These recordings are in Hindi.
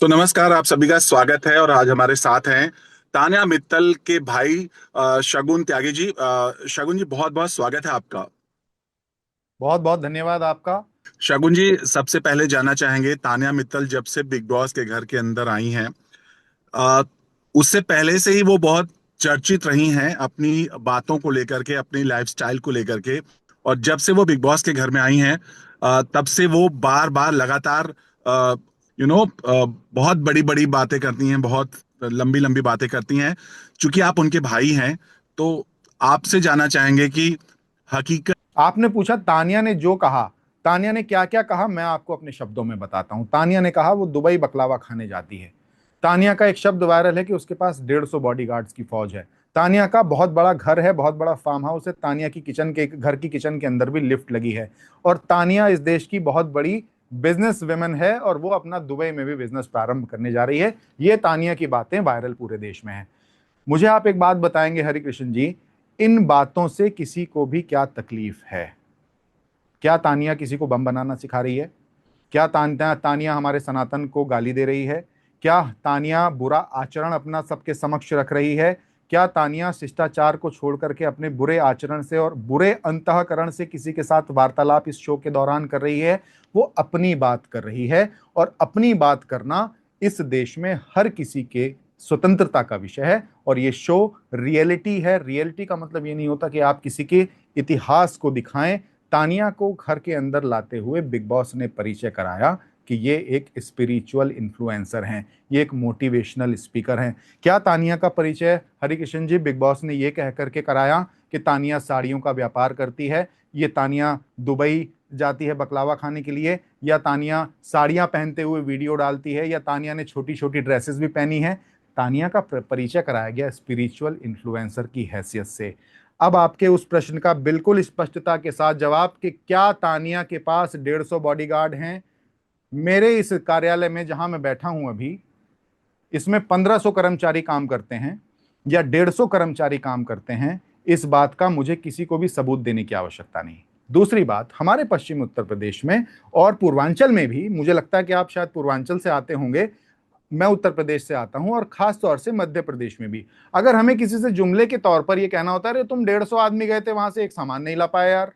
तो नमस्कार, आप सभी का स्वागत है। और आज हमारे साथ हैं तान्या मित्तल के भाई शगुन त्यागी जी। शगुन जी, बहुत बहुत स्वागत है आपका। बहुत बहुत धन्यवाद आपका। शगुन जी, सबसे पहले जानना चाहेंगे, तान्या मित्तल जब से बिग बॉस के घर के अंदर आई हैं, अ, उससे पहले से ही वो बहुत चर्चित रही हैं अपनी बातों को लेकर के, अपनी लाइफस्टाइल को लेकर के। और जब से वो बिग बॉस के घर में आई हैं, तब से वो बार बार लगातार बहुत बड़ी बड़ी बातें करती हैं, बहुत लंबी लंबी बातें करती हैं। चूंकि आप उनके भाई हैं, तो आपसे जानना चाहेंगे कि हकीकत। आपने पूछा तानिया ने जो कहा, तानिया ने क्या क्या कहा, मैं आपको अपने शब्दों में बताता हूं। तानिया ने कहा वो दुबई बकलावा खाने जाती है। तानिया का एक शब्द वायरल है कि उसके पास 150 बॉडीगार्ड्स की फौज है। तानिया का बहुत बड़ा घर है, बहुत बड़ा फार्म हाउस है। तानिया की किचन के घर की किचन के अंदर भी लिफ्ट लगी है। और तानिया इस देश की बहुत बड़ी बिजनेस वुमेन है और वो अपना दुबई में भी बिजनेस प्रारंभ करने जा रही है। ये तानिया की बातें वायरल पूरे देश में है। मुझे आप एक बात बताएंगे हरिकृष्ण जी, इन बातों से किसी को भी क्या तकलीफ है? क्या तानिया किसी को बम बनाना सिखा रही है? क्या तानिया हमारे सनातन को गाली दे रही है? क्या तानिया बुरा आचरण अपना सबके समक्ष रख रही है? क्या तानिया शिष्टाचार को छोड़ करके अपने बुरे आचरण से और बुरे अंतःकरण से किसी के साथ वार्तालाप इस शो के दौरान कर रही है? वो अपनी बात कर रही है। और अपनी बात करना इस देश में हर किसी के स्वतंत्रता का विषय है। और ये शो रियलिटी है। रियलिटी का मतलब ये नहीं होता कि आप किसी के इतिहास को दिखाएं। तानिया को घर के अंदर लाते हुए बिग बॉस ने परिचय कराया कि ये एक स्पिरिचुअल इन्फ्लुएंसर हैं, ये एक मोटिवेशनल स्पीकर हैं। क्या तानिया का परिचय हरिकिशन जी बिग बॉस ने ये कह करके कराया कि तानिया साड़ियों का व्यापार करती है, ये तानिया दुबई जाती है बकलावा खाने के लिए, या तानिया साड़ियां पहनते हुए वीडियो डालती है, या तानिया ने छोटी छोटी ड्रेसेस भी पहनी है? तानिया का परिचय कराया गया स्पिरिचुअल इन्फ्लुएंसर की हैसियत से। अब आपके उस प्रश्न का बिल्कुल स्पष्टता के साथ जवाब कि क्या तानिया के पास 150 बॉडीगार्ड हैं? मेरे इस कार्यालय में जहां मैं बैठा हूं अभी, इसमें 1500 कर्मचारी काम करते हैं या 150 कर्मचारी काम करते हैं, इस बात का मुझे किसी को भी सबूत देने की आवश्यकता नहीं। दूसरी बात, हमारे पश्चिमी उत्तर प्रदेश में और पूर्वांचल में भी, मुझे लगता है कि आप शायद पूर्वांचल से आते होंगे, मैं उत्तर प्रदेश से आता हूं, और खास तौर से मध्य प्रदेश में भी, अगर हमें किसी से जुमले के तौर पर यह कहना होता है, अरे तुम 150 आदमी गए थे वहां से एक सामान नहीं ला पाया यार,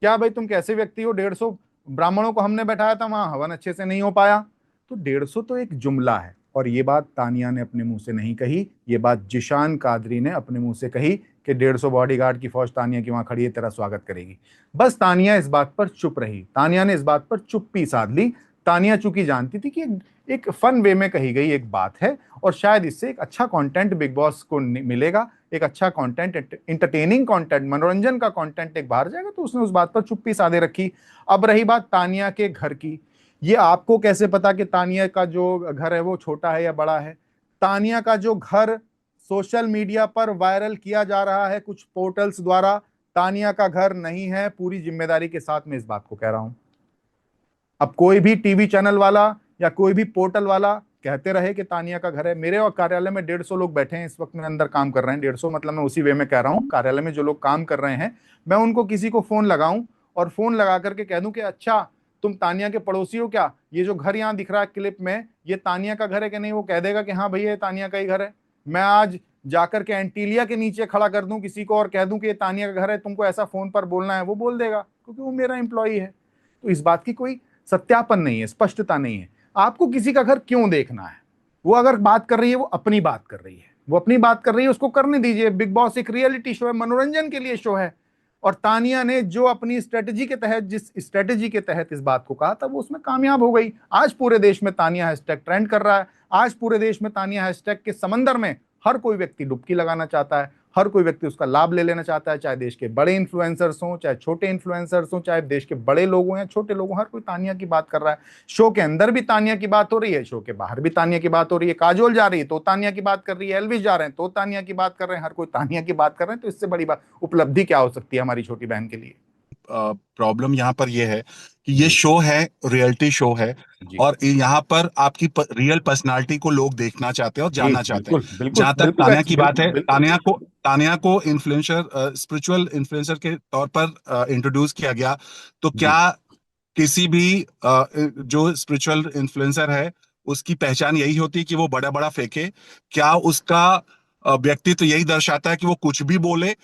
क्या भाई तुम कैसे व्यक्ति हो, 150 ब्राह्मणों को हमने बैठाया था वहां, हवन अच्छे से नहीं हो पाया। तो 150 तो एक जुमला है। और ये बात तानिया ने अपने मुंह से नहीं कही, ये बात जिशान कादरी ने अपने मुंह से कही कि 150 बॉडीगार्ड की फौज तानिया की वहां खड़ी है, तेरा स्वागत करेगी। बस तानिया इस बात पर चुप रही, तानिया ने इस बात पर चुप्पी साध ली। तानिया चूंकि जानती थी कि एक फन वे में कही गई एक बात है, और शायद इससे एक अच्छा कंटेंट बिग बॉस को मिलेगा, एक अच्छा कंटेंट, इंटरटेनिंग कंटेंट, मनोरंजन का कंटेंट एक बाहर जाएगा, तो उसने उस बात पर चुप्पी साधे रखी। अब रही बात तानिया के घर की, ये आपको कैसे पता कि तानिया का जो घर है वो छोटा है या बड़ा है? तानिया का जो घर सोशल मीडिया पर वायरल किया जा रहा है कुछ पोर्टल्स द्वारा, तानिया का घर नहीं है। पूरी जिम्मेदारी के साथ मैं इस बात को कह रहा हूं। अब कोई भी टीवी चैनल वाला या कोई भी पोर्टल वाला कहते रहे कि तानिया का घर है, मेरे और कार्यालय में 150 लोग बैठे हैं इस वक्त, में अंदर काम कर रहे हैं। 150 मतलब मैं उसी वे में कह रहा हूँ, कार्यालय में जो लोग काम कर रहे हैं, मैं उनको किसी को फोन लगाऊं और फोन लगा करके कह दूं कि अच्छा तुम तानिया के पड़ोसी हो क्या, ये जो घर यहाँ दिख रहा है क्लिप में, ये तानिया का घर है कि नहीं? वो कह देगा कि हाँ भैया ये तानिया का ही घर है। मैं आज जाकर के एंटीलिया के नीचे खड़ा कर दूं किसी को और कह दूं कि ये तानिया का घर है, तुमको ऐसा फोन पर बोलना है, वो बोल देगा, क्योंकि वो मेरा एम्प्लॉई है। तो इस बात की कोई सत्यापन नहीं है, स्पष्टता नहीं है। आपको किसी का घर क्यों देखना है? वो अगर बात कर रही है, वो अपनी बात कर रही है, वो अपनी बात कर रही है, उसको करने दीजिए। बिग बॉस एक रियलिटी शो है, मनोरंजन के लिए शो है। और तानिया ने जो अपनी स्ट्रेटजी के तहत, जिस स्ट्रेटजी के तहत इस बात को कहा था, वो उसमें कामयाब हो गई। आज पूरे देश में तानिया हैशटैग ट्रेंड कर रहा है। आज पूरे देश में तानिया हैशटैग के समंदर में हर कोई व्यक्ति डुबकी लगाना चाहता है, हर कोई व्यक्ति उसका लाभ ले लेना चाहता है, चाहे देश के बड़े इन्फ्लुएंसर्स हों, चाहे छोटे इन्फ्लुएंसर्स हों, चाहे देश के बड़े लोग हों या छोटे लोग हों, हर कोई तानिया की बात कर रहा है। शो के अंदर भी तानिया की बात हो रही है, शो के बाहर भी तानिया की बात हो रही है। काजोल जा रही है तो तानिया की बात कर रही है, एल्विस जा रहे हैं तो तानिया की बात कर रहे हैं, हर कोई तानिया की बात कर रहे हैं। तो इससे बड़ी बात उपलब्धि क्या हो सकती है हमारी छोटी बहन के लिए? प्रॉब्लम यहाँ पर यह है कि ये जी शो है, रियलिटी शो है। जी और यहाँ पर आपकी रियल पर्सनालिटी को लोग देखना चाहते हैं और जी, जानना चाहते हैं। बिल्कुल बिल्कुल जहां तक बिल्कुल तान्या की बात बिल्कुल है, बिल्कुल। तान्या को इन्फ्लुएंसर, स्पिरिचुअल इन्फ्लुएंसर के तौर पर इंट्रोड्यूस किया गया। तो क्या जी किसी भी जो स्पिरिचुअल इन्फ्लुएंसर है, उसकी पहचान यही होती है कि वो बड़ा बड़ा फेंके? क्या उसका व्यक्तित्व यही दर्शाता है कि वो कुछ भी बोले?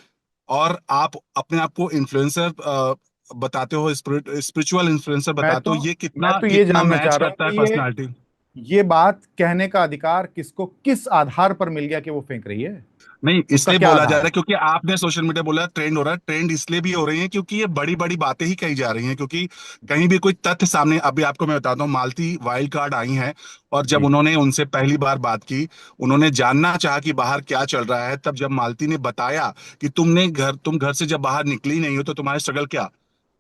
और आप अपने आप को इन्फ्लुएंसर बताते हो, स्पिरिचुअल इन्फ्लुएंसर मैं बताते तो हो, ये मैं कितना तो ये कितना जानना चाह मैच रहा हूँ करता है कि पर्सनालिटी? ये बात कहने का अधिकार किसको, किस आधार पर मिल गया कि वो फेंक रही है? नहीं, उसका इसलिए क्या बोला जा आधार रहा है? है क्योंकि आपने सोशल मीडिया बोला ट्रेंड हो रहा है। ट्रेंड इसलिए भी हो रही है क्योंकि ये बड़ी बड़ी बातें ही कही जा रही हैं, क्योंकि कहीं भी कोई तथ्य सामने, अभी आपको मैं बताता हूँ, मालती वाइल्ड कार्ड आई हैं, और जब जी। उन्होंने उनसे पहली बार बात की, उन्होंने जानना चाहा कि बाहर क्या चल रहा है, तब जब मालती ने बताया कि तुम घर से जब बाहर निकली नहीं हो तो तुम्हारा स्ट्रगल क्या,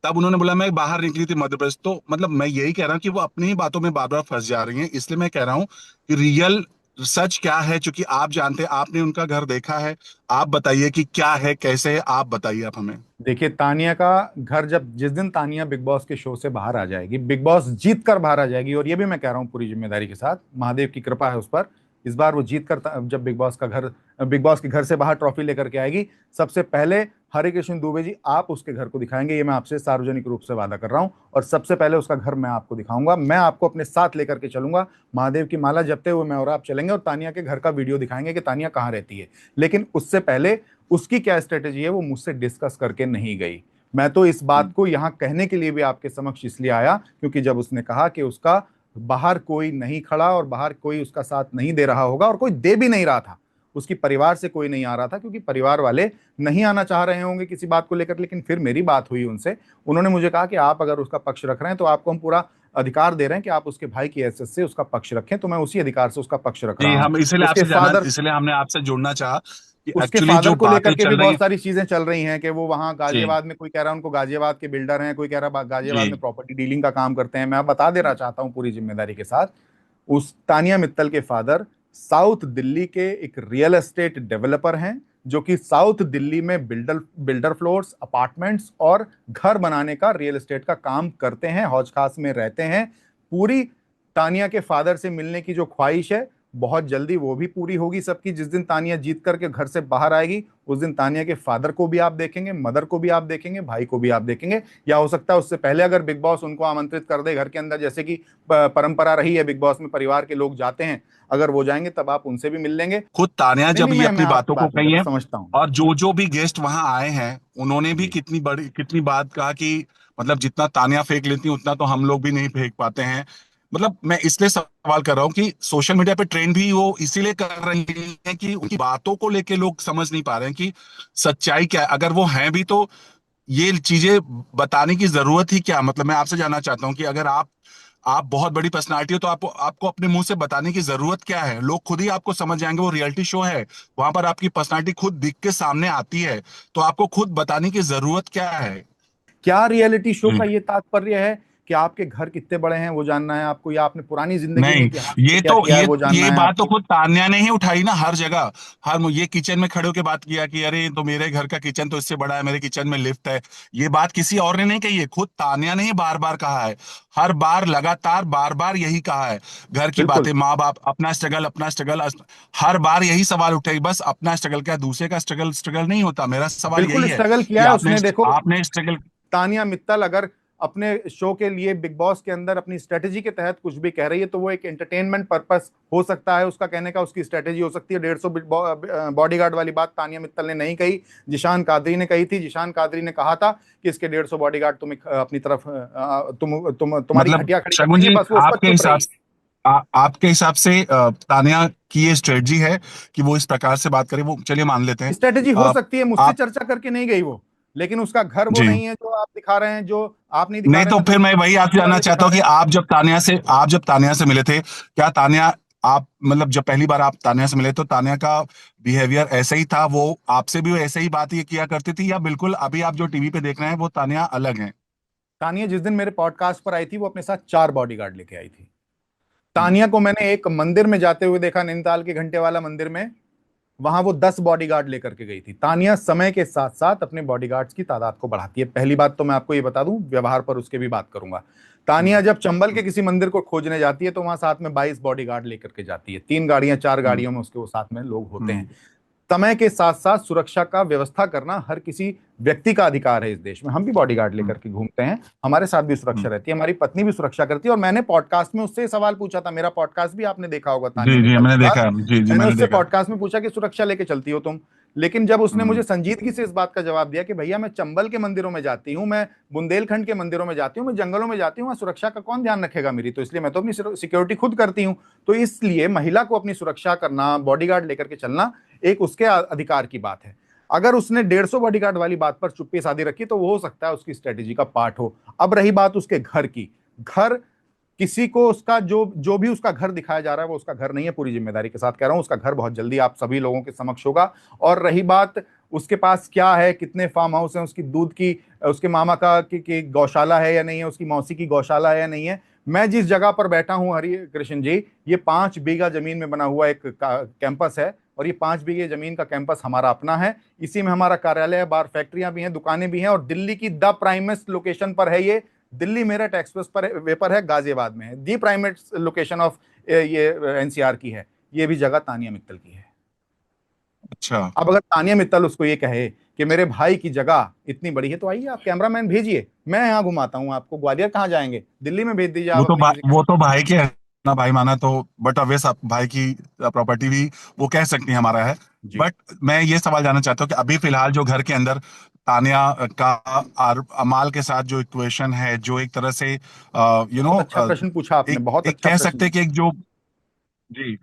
तब उन्होंने बोला मैं बाहर निकली थी मध्य प्रदेश। तो मतलब मैं यही कह रहा हूँ कि वो अपनी ही बातों में बार बार फंस जा रही हैं। इसलिए मैं कह रहा हूँ कि रियल सच क्या है, क्योंकि आप जानते हैं, आपने उनका घर देखा है। आप बताइए कि क्या है, कैसे है, आप बताइए आप हमें। देखिए, तानिया का घर, जब जिस दिन तानिया बिग बॉस के शो से बाहर आ जाएगी, बिग बॉस जीत कर बाहर आ जाएगी, और ये भी मैं कह रहा हूँ पूरी जिम्मेदारी के साथ, महादेव की कृपा है उस पर, इस बार वो जीत कर जब बिग बॉस के घर से बाहर ट्रॉफी लेकर के आएगी, सबसे पहले हरे कृष्ण दुबे जी आप उसके घर को दिखाएंगे, ये मैं आपसे सार्वजनिक रूप से वादा कर रहा हूं। और सबसे पहले उसका घर मैं आपको दिखाऊंगा, मैं आपको अपने साथ लेकर के चलूंगा, महादेव की माला जपते हुए मैं और आप चलेंगे, और तानिया के घर का वीडियो दिखाएंगे कि तानिया कहाँ रहती है। लेकिन उससे पहले उसकी क्या स्ट्रेटेजी है वो मुझसे डिस्कस करके नहीं गई। मैं तो इस बात को यहां कहने के लिए भी आपके समक्ष इसलिए आया क्योंकि जब उसने कहा कि उसका बाहर कोई नहीं खड़ा और बाहर कोई उसका साथ नहीं दे रहा होगा, और कोई दे भी नहीं रहा था, उसकी परिवार से कोई नहीं आ रहा था, क्योंकि परिवार वाले नहीं आना चाह रहे होंगे किसी बात को लेकर। लेकिन फिर मेरी बात हुई उनसे, उन्होंने मुझे कहा कि आप अगर उसका पक्ष रख रहे हैं तो आपको हम पूरा अधिकार दे रहे हैं कि आप उसके भाई की हैसियत से उसका पक्ष रखें, तो मैं उसी अधिकार से उसका पक्ष रख जी, रहा हूं। हम इसीलिए उसके आपसे जाना, फादर इसलिए हमने आपसे जुड़ना चाहा कि उसके एक्चुअली फादर जो को लेकर बातें के भी चल रही बहुत हैं। सारी चीजें चल रही हैं कि वो वहां जी। गाजियाबाद में, कोई कह रहा है उनको गाजियाबाद के बिल्डर हैं, कोई कह रहा है गाजियाबाद में जी। प्रॉपर्टी डीलिंग का काम करते हैं। मैं बता देना चाहता हूं पूरी जिम्मेदारी के साथ, उस तानिया मित्तल के फादर साउथ दिल्ली के एक रियल एस्टेट डेवलपर हैं, जो कि साउथ दिल्ली में बिल्डर बिल्डर फ्लोर्स, अपार्टमेंट्स और घर बनाने का, रियल एस्टेट का काम करते हैं, हौज खास में रहते हैं। पूरी तानिया के फादर से मिलने की जो ख्वाहिश है, बहुत जल्दी वो भी पूरी होगी सबकी। जिस दिन तानिया जीत करके घर से बाहर आएगी, उस दिन तानिया के फादर को भी आप देखेंगे, मदर को भी आप देखेंगे, भाई को भी आप देखेंगे। या हो सकता है उससे पहले अगर बिग बॉस उनको आमंत्रित कर दे घर के अंदर, जैसे कि परंपरा रही है बिग बॉस में, परिवार के लोग जाते हैं, अगर वो जाएंगे तब आप उनसे भी मिल लेंगे। खुद तानिया नहीं जब नहीं, ये मैं अपनी आपकी बातों को बात नहीं कही करता, है, समझता हूँ। और जो जो भी गेस्ट वहां आए हैं, उन्होंने भी जी। कितनी बात कहा कि मतलब जितना तानिया फेंक लेती हैं उतना तो हम लोग भी नहीं फेंक पाते हैं। मतलब मैं इसलिए सवाल कर रहा हूँ कि सोशल मीडिया पे ट्रेंड भी वो इसीलिए कर रही है कि उनकी बातों को लेके लोग समझ नहीं पा रहे हैं कि सच्चाई क्या है। अगर वो हैं भी तो ये चीजें बताने की जरूरत ही क्या? मतलब मैं आपसे जानना चाहता हूँ कि अगर आप बहुत बड़ी पर्सनालिटी हो तो आपको आपको अपने मुंह से बताने की जरूरत क्या है? लोग खुद ही आपको समझ जाएंगे। वो रियलिटी शो है, वहां पर आपकी पर्सनालिटी खुद दिख के सामने आती है, तो आपको खुद बताने की जरूरत क्या है? क्या रियलिटी शो जी। का ये तात्पर्य है कि आपके घर कितने बड़े हैं वो जानना है आपको, या आपने पुरानी जिंदगी में नहीं, इतिहास में क्या किया है ये वो जानना ये है बात तो आपको? खुद तान्या ने ही उठाई ना हर जगह। ये किचन में खड़े होकर बात किया कि अरे तो मेरे घर का किचन तो इससे बड़ा है, मेरे किचन में लिफ्ट है। ये बात किसी और ने नहीं कही है, खुद तान्या ने ही बार बार कहा है। हर बार लगातार बार बार यही कहा है। घर की बिल्कुल बातें, माँ बाप, अपना स्ट्रगल, हर बार यही सवाल उठे, बस अपना स्ट्रगल। क्या दूसरे का स्ट्रगल स्ट्रगल नहीं होता? मेरा सवाल यही बिल्कुल है स्ट्रगल कि किया है आपने उसने। देखो, आपने स्ट्रगल। तानिया मित्तल अगर अपने शो के लिए बिग बॉस के अंदर अपनी स्ट्रेटेजी के तहत कुछ भी कह रही है तो वो एक एंटरटेनमेंट पर्पस हो सकता है, उसका कहने का, उसकी स्ट्रेटेजी हो सकती है। 150 बॉडीगार्ड वाली बात तानिया मित्तल ने नहीं कही, जिशान कादरी ने कही थी। जिशान कादरी ने कहा था कि इसके 150 बॉडीगार्ड तुम अपनी तरफ, तुम्हारी मतलब खटिया खड़ी कर शगुन देंगे, जी, बस वो उस पर आपके चुप हिसाब रही। से आपके हिसाब से तानिया की ये स्ट्रेटजी है कि वो इस प्रकार से बात करे? वो चलिए मान लेते हैं। स्ट्रेटेजी हो अ, सकती है, मुझसे आप चर्चा करके नहीं गई वो, लेकिन उसका घर वो जी। नहीं है जो आप दिखा रहे हैं, जो आप नहीं दिखा नहीं, रहे, तो फिर मतलब मैं वही आपसे जानना वाले चाहता दिखा हूँ रहे कि हैं। आप जब तानिया से मिले थे, क्या तानिया, आप मतलब जब पहली बार आप तानिया से मिले तो तानिया का बिहेवियर ऐसे ही था? वो आपसे भी ऐसे ही बात ये किया करती थी, या बिल्कुल अभी आप जो टीवी पे देख रहे हैं वो तानिया अलग है? तानिया जिस दिन मेरे पॉडकास्ट पर आई थी वो अपने साथ 4 बॉडीगार्ड लेके आई थी। हम्म। तानिया को मैंने एक मंदिर में जाते हुए देखा, नैनीताल के घंटे वाला मंदिर में, वहां वो 10 बॉडीगार्ड लेकर के गई थी। तानिया समय के साथ साथ अपने बॉडीगार्ड्स की तादाद को बढ़ाती है। पहली बात तो मैं आपको ये बता दूं, व्यवहार पर उसके भी बात करूंगा। तानिया हम्म। जब चंबल के हम्म। किसी मंदिर को खोजने जाती है तो वहां साथ में 22 बॉडीगार्ड लेकर के जाती है, 3 गाड़ियां 4 गाड़ियों में उसके वो साथ में लोग होते हैं। हम्म। समय के साथ साथ सुरक्षा का व्यवस्था करना हर किसी व्यक्ति का अधिकार है इस देश में। हम भी बॉडीगार्ड लेकर के घूमते हैं, हमारे साथ भी सुरक्षा रहती है, हमारी पत्नी भी सुरक्षा करती है। और मैंने पॉडकास्ट में उससे सवाल पूछा था, मेरा पॉडकास्ट भी आपने देखा होगा तानिया जी जी मित्तल मैंने के साथ। देखा, जी जी मैंने मैंने उससे देखा। पॉडकास्ट में पूछा कि सुरक्षा लेके चलती हो तुम, लेकिन जब उसने हम्म। मुझे संजीदगी से इस बात का जवाब दिया कि भैया मैं चंबल के मंदिरों में जाती हूँ, मैं बुंदेलखंड के मंदिरों में जाती हूँ, मैं जंगलों में जाती हूँ, वहां सुरक्षा का कौन ध्यान रखेगा मेरी, तो इसलिए मैं तो अपनी सिक्योरिटी खुद करती हूँ। तो इसलिए महिला को अपनी सुरक्षा करना, बॉडीगार्ड लेकर के चलना एक उसके अधिकार की बात है। अगर उसने 150 बॉडीगार्ड वाली बात पर चुप्पी साधी रखी तो वो हो सकता है उसकी स्ट्रेटेजी का पार्ट हो। अब रही बात उसके घर की, घर किसी को उसका जो जो भी उसका घर दिखाया जा रहा है वो उसका घर नहीं है, पूरी जिम्मेदारी के साथ कह रहा हूं, उसका घर बहुत जल्दी आप सभी लोगों के समक्ष होगा। और रही बात उसके पास क्या है, कितने फार्म हाउस हैं, उसकी दूध की, उसके मामा का की गौशाला है या नहीं है, उसकी मौसी की गौशाला है या नहीं है। मैं जिस जगह पर बैठा हूं हरि कृष्ण जी, ये 5 बीघा जमीन में बना हुआ एक कैंपस है, और ये 5 बीघे जमीन का कैंपस हमारा अपना है। इसी में हमारा कार्यालय है, बाहर फैक्ट्रियां भी हैं, दुकानें भी हैं, और दिल्ली की द प्राइमेस्ट लोकेशन पर है ये। दिल्ली मेरठ एक्सप्रेस पर वे पर है, गाजियाबाद में है, दी प्राइमेट लोकेशन ऑफ ये एनसीआर की है। ये भी जगह तानिया मित्तल की है। अच्छा। अब अगर तानिया मित्तल उसको ये कहे कि मेरे भाई की जगह इतनी बड़ी है, तो आइए आप कैमरामैन भेजिए, मैं यहाँ घुमाता हूँ आपको। ग्वालियर कहाँ जाएंगे, दिल्ली में भेज दीजिए आप अपने किसी वो तो भाई के है ना, भाई माना तो, बट ऑब्वियस आप भाई की प्रॉपर्टी भी वो कह सकती है हमारा है। जी। बट मैं ये सवाल जानना चाहता हूँ कि अभी फिलहाल जो घर के अंदर तानिया का अमाल के साथ जो इक्वेशन है, जो एक तरह से यू नो बहुत अच्छा प्रश्न पूछा आपने, एक बहुत एक अच्छा कह प्रश्न। सकते हैं कि एक जो, जी,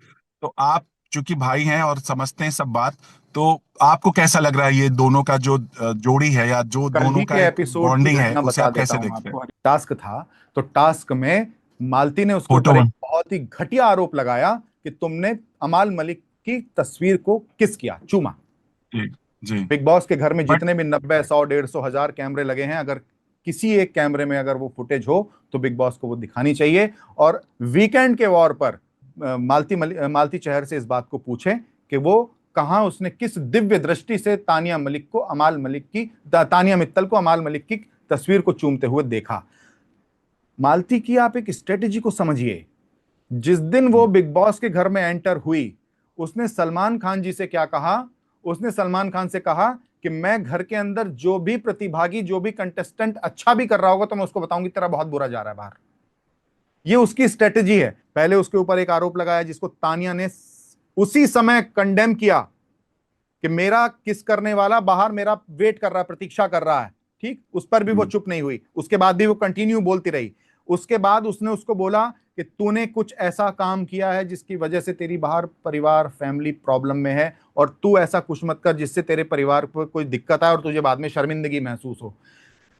तो आप चूंकि भाई हैं और समझते हैं सब बात, तो आपको कैसा लग रहा है ये दोनों का जो जोड़ी है, या जो कल दोनों ही के का एक एपिसोड की बॉन्डिंग है, घटना उसे बता आप देता कैसे हूं देखते हैं? आपको। टास्क था, तो टास्क में मालती ने उसके फोटो ऊपर एक वन। बहुत ही घटिया आरोप लगाया कि तुमने अमाल मलिक की तस्वीर को किस किया, चूमा। जी जी। बिग बॉस के घर में बट जितने भी 90 100 150 हजार कैमरे लगे हैं, अगर किसी एक कैमरे में अगर वो फुटेज हो तो बिग बॉस को वो दिखानी चाहिए। और वीकेंड के वॉर पर मालती चहर से इस बात को पूछें कि वो कहां, उसने किस दिव्य दृष्टि से तानिया मित्तल को अमाल मलिक की तस्वीर को चूमते हुए देखा। मालती की आप एक स्ट्रेटेजी को समझिए। जिस दिन वो बिग बॉस के घर में एंटर हुई, उसने सलमान खान जी से क्या कहा? उसने सलमान खान से कहा कि मैं घर के अंदर जो भी प्रतिभागी, जो भी कंटेस्टेंट अच्छा भी कर रहा होगा तो मैं उसको बताऊंगी तेरा बहुत बुरा जा रहा है बाहर। ये उसकी स्ट्रेटेजी है। पहले उसके ऊपर एक आरोप लगाया जिसको तानिया ने उसी समय कंडेम किया कि मेरा किस करने वाला बाहर मेरा वेट कर रहा है, प्रतीक्षा कर रहा है। ठीक, उस पर भी वो चुप नहीं हुई, उसके बाद भी वो कंटिन्यू बोलती रही। उसके बाद उसने उसको बोला कि तूने कुछ ऐसा काम किया है जिसकी वजह से तेरी बाहर परिवार, फैमिली प्रॉब्लम में है, और तू ऐसा कुछ मत कर जिससे तेरे परिवार को कोई दिक्कत आए और तुझे बाद में शर्मिंदगी महसूस हो।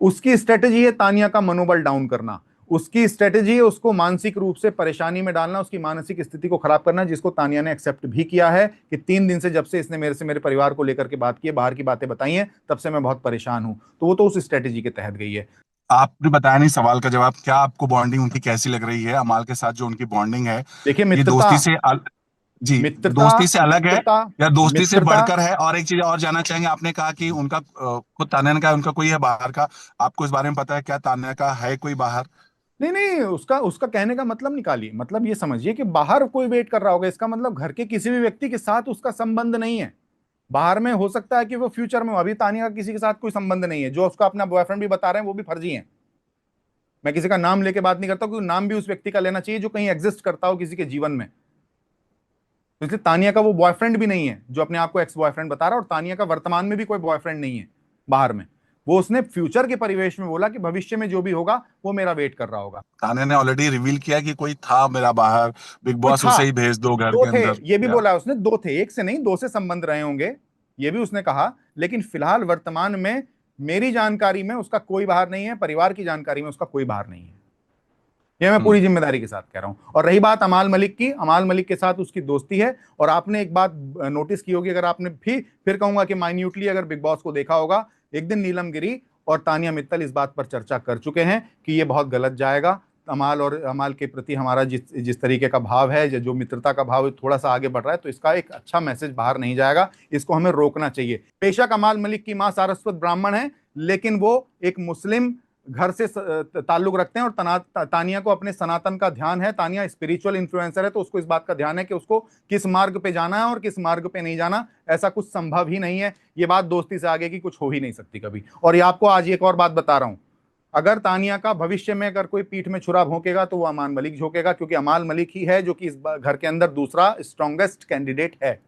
उसकी स्ट्रेटेजी है तानिया का मनोबल डाउन करना। उसकी स्ट्रेटेजी है उसको मानसिक रूप से परेशानी में डालना, उसकी मानसिक स्थिति को खराब करना, जिसको तानिया ने एक्सेप्ट भी किया है कि 3 दिन से जब से इसने मेरे परिवार को लेकर के बात की है, बाहर की बातें बताई हैं, तब से मैं बहुत परेशान हूं। तो वो तो उस स्ट्रेटेजी के तहत गई है। आपने बताया नहीं सवाल का जवाब, क्या आपको बॉन्डिंग उनकी कैसी लग रही है, अमाल के साथ जो उनकी बॉन्डिंग है? देखिए, ये मित्रता, दोस्ती से जी, मित्रता, दोस्ती से अलग है मित्रता, या दोस्ती से मित्रता। बढ़कर है? और एक चीज और जानना चाहेंगे, आपने कहा कि उनका खुद तान्या ने कहा उनका कोई है बाहर का, आपको इस बारे में पता है क्या तान्या का है कोई बाहर? नहीं नहीं, उसका उसका कहने का मतलब निकालिए, मतलब ये समझिए कि बाहर कोई वेट कर रहा होगा, इसका मतलब घर के किसी भी व्यक्ति के साथ उसका संबंध नहीं है। बाहर में हो सकता है कि वो फ्यूचर में हो, अभी तानिया का किसी के साथ कोई संबंध नहीं है। जो उसका अपना बॉयफ्रेंड भी बता रहे हैं वो भी फर्जी है। मैं किसी का नाम लेके बात नहीं करता, क्योंकि नाम भी उस व्यक्ति का लेना चाहिए जो कहीं एग्जिस्ट करता हो किसी के जीवन में। तो इसलिए तानिया का वो बॉयफ्रेंड भी नहीं है जो अपने आप को एक्स बॉयफ्रेंड बता रहा है, और तानिया का वर्तमान में भी कोई बॉयफ्रेंड नहीं है बाहर में। वो उसने फ्यूचर के परिवेश में बोला कि भविष्य में जो भी होगा वो मेरा वेट कर रहा होगा। तान्या ने ऑलरेडी रिवील किया कि कोई था मेरा बाहर, बिग कोई बॉस था, उसे ही भेज दो घर दो के थे, अंदर, ये भी या? बोला उसने, दो थे, एक से नहीं, दो से संबंध रहे होंगे, ये भी उसने कहा। लेकिन फिलहाल वर्तमान में मेरी जानकारी में उसका कोई बाहर नहीं है, परिवार की जानकारी में उसका कोई बाहर नहीं है। ये मैं हम्म। पूरी जिम्मेदारी के साथ कह रहा हूं। और रही बात अमाल मलिक की, अमाल मलिक के साथ उसकी दोस्ती है। और आपने एक बात नोटिस की होगी, अगर आपने भी, फिर कहूंगा कि माइन्यूटली अगर बिग बॉस को देखा होगा, एक दिन नीलम गिरी और तानिया मित्तल इस बात पर चर्चा कर चुके हैं कि ये बहुत गलत जाएगा। अमाल और अमाल के प्रति हमारा जिस जिस तरीके का भाव है, जो मित्रता का भाव थोड़ा सा आगे बढ़ रहा है, तो इसका एक अच्छा मैसेज बाहर नहीं जाएगा, इसको हमें रोकना चाहिए। बेशक अमाल मलिक की मां सारस्वत ब्राह्मण है, लेकिन वो एक मुस्लिम घर से ताल्लुक रखते हैं और तानिया को अपने सनातन का ध्यान है, तानिया स्पिरिचुअल इन्फ्लुएंसर है, तो उसको इस बात का ध्यान है कि उसको किस मार्ग पे जाना है और किस मार्ग पे नहीं जाना। ऐसा कुछ संभव ही नहीं है, ये बात दोस्ती से आगे की कुछ हो ही नहीं सकती कभी। और ये आपको आज एक और बात बता रहा हूं, अगर तानिया का भविष्य में अगर कोई पीठ में छुरा भोंकेगा तो वो अमान मलिक झोंकेगा, क्योंकि अमान मलिक ही है जो कि इस घर के अंदर दूसरा स्ट्रॉन्गेस्ट कैंडिडेट है।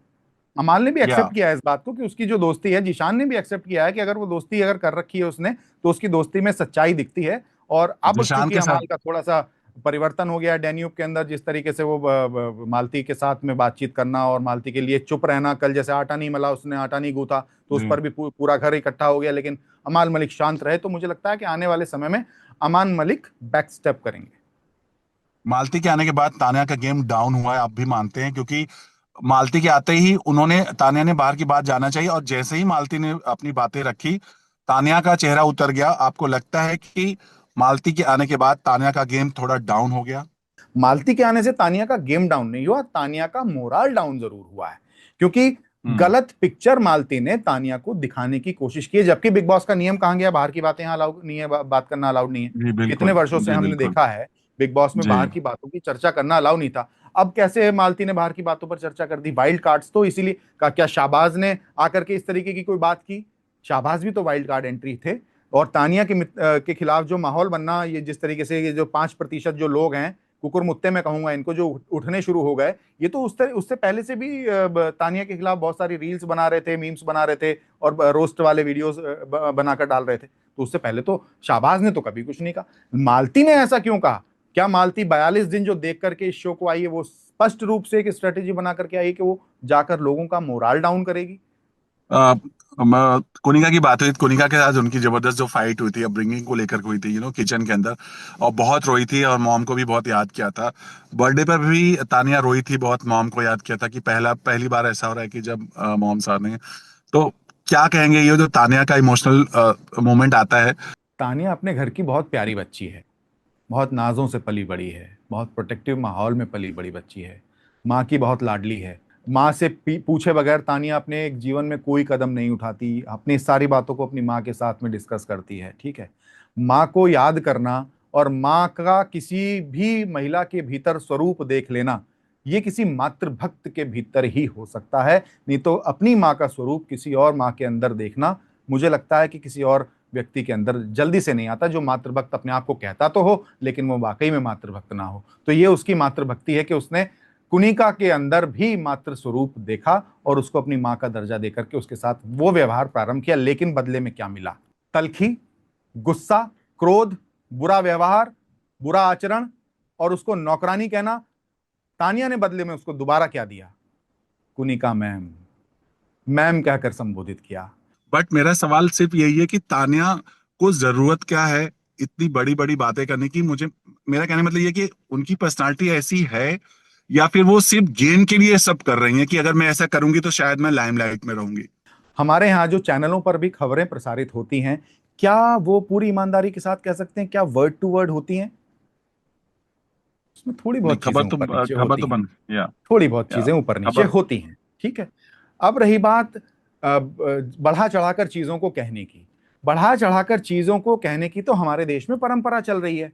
अमाल ने भी या एक्सेप्ट किया है इस बात को कि उसकी जो दोस्ती है, जीशान ने भी एक्सेप्ट किया है कि अगर वो दोस्ती अगर कर रखी है उसने, तो उसकी दोस्ती में सच्चाई दिखती है। और अब जिशान चूंकि के साथ। अमाल का थोड़ा सा परिवर्तन हो गया डैन्यूब के अंदर, जिस तरीके से वो मालती के साथ में बातचीत करना और मालती के लिए चुप रहना, कल जैसे आटा नहीं मला उसने आटा नहीं गूथा तो उस जी। पर भी पूरा घर इकट्ठा हो गया, लेकिन अमाल मलिक शांत रहे। तो मुझे लगता है कि आने वाले समय में अमान मलिक बैक स्टेप करेंगे। मालती के आने के बाद तान्या का गेम डाउन हुआ है, आप भी मानते हैं? क्योंकि मालती के आते ही उन्होंने, तान्या ने बाहर की बात जाना चाहिए, और जैसे ही मालती ने अपनी बातें रखी, तान्या का चेहरा उतर गया। आपको लगता है कि मालती के आने के बाद तान्या का गेम थोड़ा डाउन हो गया? मालती के आने से तानिया का गेम डाउन नहीं हुआ, तानिया का मोरल डाउन जरूर हुआ है, क्योंकि हम्म। गलत पिक्चर मालती ने तानिया को दिखाने की कोशिश की है। जबकि बिग बॉस का नियम कहां गया, बाहर की बातें यहाँ अलाउड नहीं है, बात करना अलाउड नहीं है। जी कितने बिल्कुल। वर्षों से जी हमने बिल्कुल। देखा है बिग बॉस में जी। बाहर की बातों की चर्चा करना अलाउ नहीं था। अब कैसे मालती ने बाहर की बातों पर चर्चा कर दी? वाइल्ड कार्ड्स तो इसीलिए का क्या शाहबाज ने आकर के इस तरीके की कोई बात की? शाहबाज भी तो वाइल्ड कार्ड एंट्री थे। और तानिया के खिलाफ जो माहौल बनना, ये जिस तरीके से ये जो 5% जो लोग हैं, कुकुर मुत्ते मैं कहूंगा इनको, जो उठने शुरू हो गए, ये तो उससे पहले से भी तानिया के खिलाफ बहुत सारी रील्स बना रहे थे, मीम्स बना रहे थे और रोस्ट वाले वीडियोस बनाकर डाल रहे थे। तो उससे पहले तो शाहबाज ने तो कभी कुछ नहीं कहा। मालती ने ऐसा क्यों कहा? क्या मालती 42 दिन जो देख करके इस शो को आई है, वो स्पष्ट रूप से एक स्ट्रेटेजी बना करके आई है कि वो जाकर लोगों का मोरल डाउन करेगी? आ, कोनिका की बात हुई, कोनिका के साथ उनकी जबरदस्त जो फाइट हुई थी अपब्रिंगिंग को लेकर हुई थी, किचन के अंदर, और बहुत रोई थी, और मॉम को भी बहुत याद किया था। बर्थडे पर भी तानिया रोई थी बहुत, मॉम को याद किया था कि पहली बार ऐसा हो रहा है कि जब मॉम साथ नहीं है। तो क्या कहेंगे, ये जो तानिया का इमोशनल मोमेंट आता है? तानिया अपने घर की बहुत प्यारी बच्ची है, बहुत नाजों से पली बड़ी है, बहुत प्रोटेक्टिव माहौल में पली बड़ी बच्ची है, माँ की बहुत लाडली है। माँ से पूछे बगैर तानिया अपने एक जीवन में कोई कदम नहीं उठाती, अपनी सारी बातों को अपनी माँ के साथ में डिस्कस करती है, ठीक है। माँ को याद करना और माँ का किसी भी महिला के भीतर स्वरूप देख लेना, ये किसी मातृभक्त के भीतर ही हो सकता है। नहीं तो अपनी माँ का स्वरूप किसी और माँ के अंदर देखना, मुझे लगता है कि किसी और व्यक्ति के अंदर जल्दी से नहीं आता, जो मातृभक्त अपने आप को कहता तो हो लेकिन वो वाकई में मातृभक्त ना हो। तो ये उसकी मातृभक्ति है कि उसने कुनिका के अंदर भी मातृ स्वरूप देखा और उसको अपनी मां का दर्जा देकर के उसके साथ वो व्यवहार प्रारंभ किया। लेकिन बदले में क्या मिला? तलखी, गुस्सा, क्रोध, बुरा व्यवहार, बुरा आचरण और उसको नौकरानी कहना। तानिया ने बदले में उसको दोबारा क्या दिया? कुनिका मैम, मैम कहकर संबोधित किया। बट मेरा सवाल सिर्फ यही है कि तान्या को जरूरत क्या है इतनी बड़ी बड़ी बातें करने की? मुझे, मेरा कहने का मतलब ये है कि उनकी पर्सनालिटी ऐसी है, या फिर वो सिर्फ गेम के लिए सब कर रही हैं कि अगर मैं ऐसा करूंगी तो शायद मैं लाइमलाइट में रहूंगी? हमारे यहाँ जो चैनलों पर भी खबरें प्रसारित होती हैं, क्या वो पूरी ईमानदारी के साथ कह सकते हैं क्या वर्ड टू वर्ड होती हैं? उसमें थोड़ी नहीं, बहुत चीजें ऊपर नीचे खबर होती तो हैं, बन, थोड़ी बहुत या चीजें ऊपर नीचे खबर। होती हैं, ठीक है। अब रही बात बढ़ा चढ़ाकर चीजों को कहने की। बढ़ा चढ़ाकर चीजों को कहने की तो हमारे देश में परंपरा चल रही है।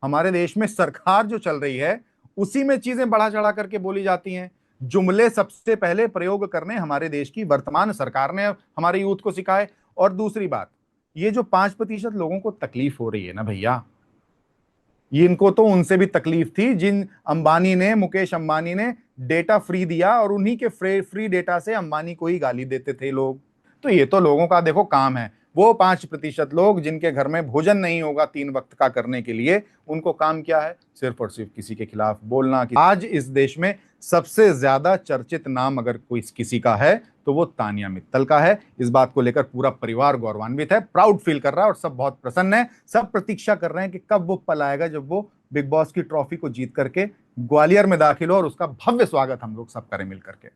हमारे देश में सरकार जो चल रही है उसी में चीजें बढ़ा चढ़ा करके बोली जाती हैं। जुमले सबसे पहले प्रयोग करने हमारे देश की वर्तमान सरकार ने हमारे यूथ को सिखाए। और दूसरी बात, ये जो 5% लोगों को तकलीफ हो रही है ना भैया, ये इनको तो उनसे भी तकलीफ थी जिन अंबानी ने, मुकेश अंबानी ने डेटा फ्री दिया और उन्हीं के फ्री डेटा से अंबानी को ही गाली देते थे लोग। तो ये तो लोगों का देखो काम है। वो 5% लोग जिनके घर में भोजन नहीं होगा 3 वक्त का करने के लिए, उनको काम क्या है? सिर्फ और सिर्फ किसी के खिलाफ बोलना। आज इस देश में सबसे ज्यादा चर्चित नाम अगर कोई किसी का है तो वो तानिया मित्तल का है। इस बात को लेकर पूरा परिवार गौरवान्वित है, प्राउड फील कर रहा है और सब बहुत प्रसन्न है। सब प्रतीक्षा कर रहे हैं कि कब वो पल आएगा जब वो बिग बॉस की ट्रॉफी को जीत करके ग्वालियर में दाखिल हो और उसका भव्य स्वागत हम लोग सब करें मिल करके।